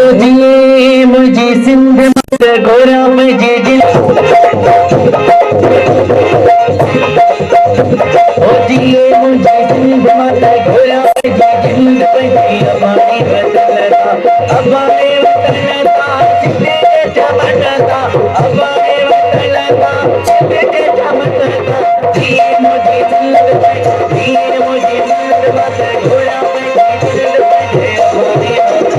जिए मुझे सिंध मत गोरा मुझे जिए मुझे सिंध मत गोरा मुझे जिंद बजी अबानी बदलता अबाए बदलता सिंधे चमकता अबाए बदलता सिंधे चमकता जिए मुझे सिंध मत गोरा मुझे जिंद बजी अबानी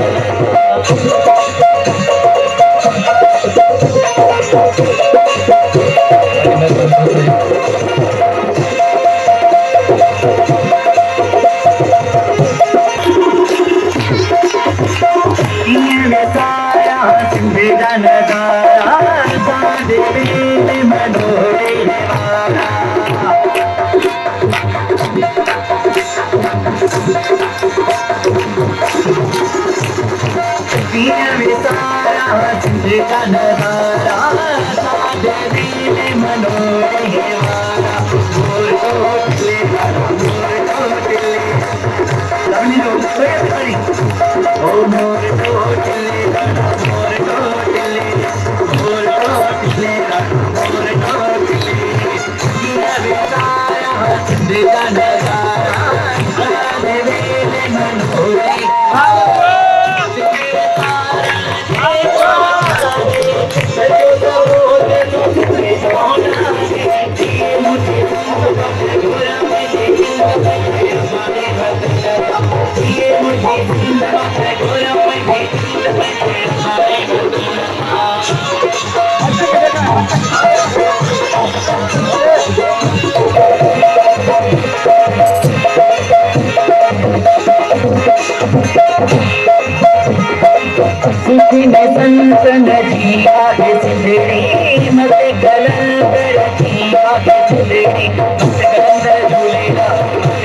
संतन जी आगे सिंधड़ी मत कलंदर जी आगे सिंधड़ी मत कलंदर झूलेगा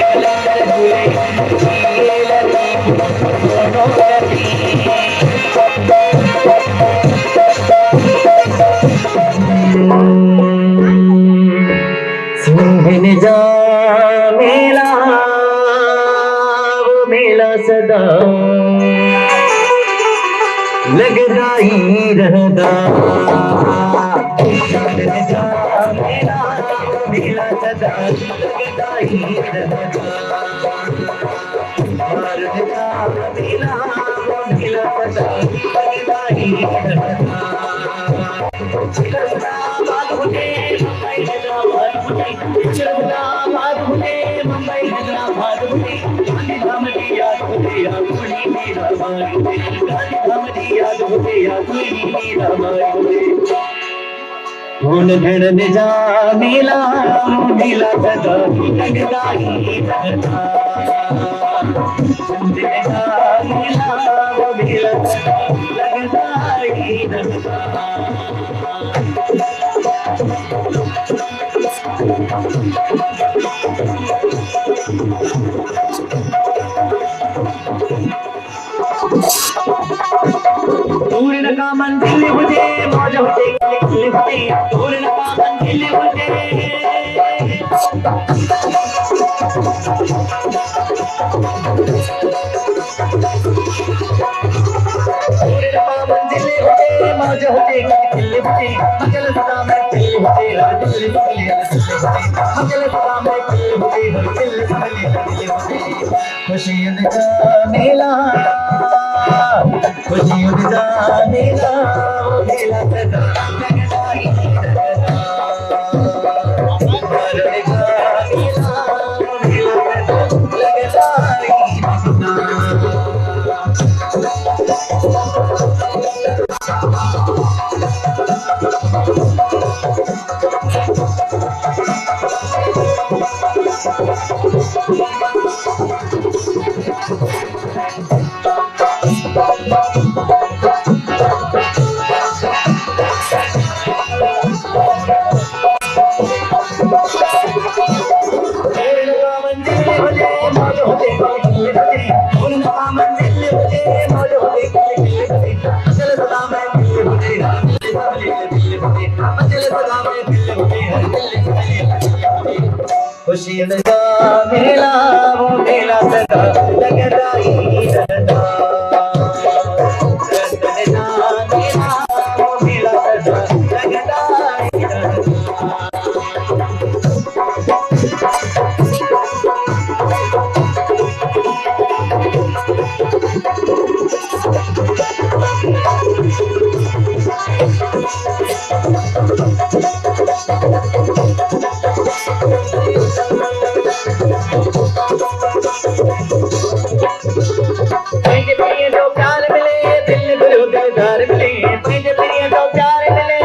कलंदर झूले ये लती दोनों लती सिंधन जा मेला वो मेला सदा लगदा ही रहदा मेला मेला सदा लगदा ही रहदा भारत का मेला मेला सदा लगदा ही रहदा हैदराबाद मुझे मुंबई हैदराबाद मुझे हैदराबाद मुझे मुंबई हैदराबाद मुझे गांधी धाम की याद मुझे या कोई मेरा मार मुझे गांधी धाम की याद मुझे या कोई मेरा मार मुझे कौन धड़न जा मेला मेला सदा लगदा ही रहता मेला वो मेला सदा लगदा ही रहता पूर्ण का मंजिल मुझे मौज होते खिले होते पूर्ण का मंजिल मुझे मौज होते खिले होते मंगल सदा में खिले होते दिल खिले मंगल सदा में खिले होते दिल खिले होते खुशी का मेला खुशी का मेला मेला सदा लगदा ही रहदा भारत का मेला मेला सदा लगदा ही रहदा खुशियों का मेला वो मेला सदा लगदा ही रहदा पंहिंजे पीअ जो प्यार मिले दिल भरियो दिलदार मिले पंहिंजे पीअ जो प्यार मिले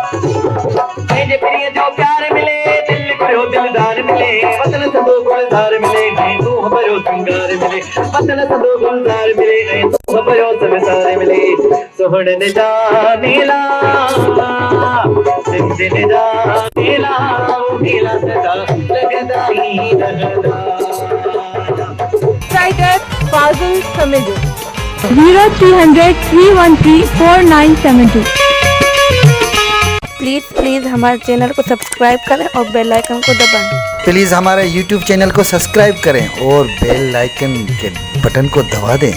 पंहिंजे पीअ जो प्यार मिले दिल भरियो दिलदार मिले वतन सदो गुलज़ार मिले ऐं तूं भरियो सिंगार मिले वतन सदो गुलज़ार मिले ऐं तूं भरियो संसार मिले सोहणनि जा मेला सिंधियुनि जा मेला मेला सदा लॻंदा ई रहंदा Striker Fazul Samiju 0300 313 4972। प्लीज़ हमारे चैनल को सब्सक्राइब करें और बेल आइकन को दबाएं। प्लीज़ हमारे YouTube चैनल को सब्सक्राइब करें और बेल आइकन के बटन को दबा दें।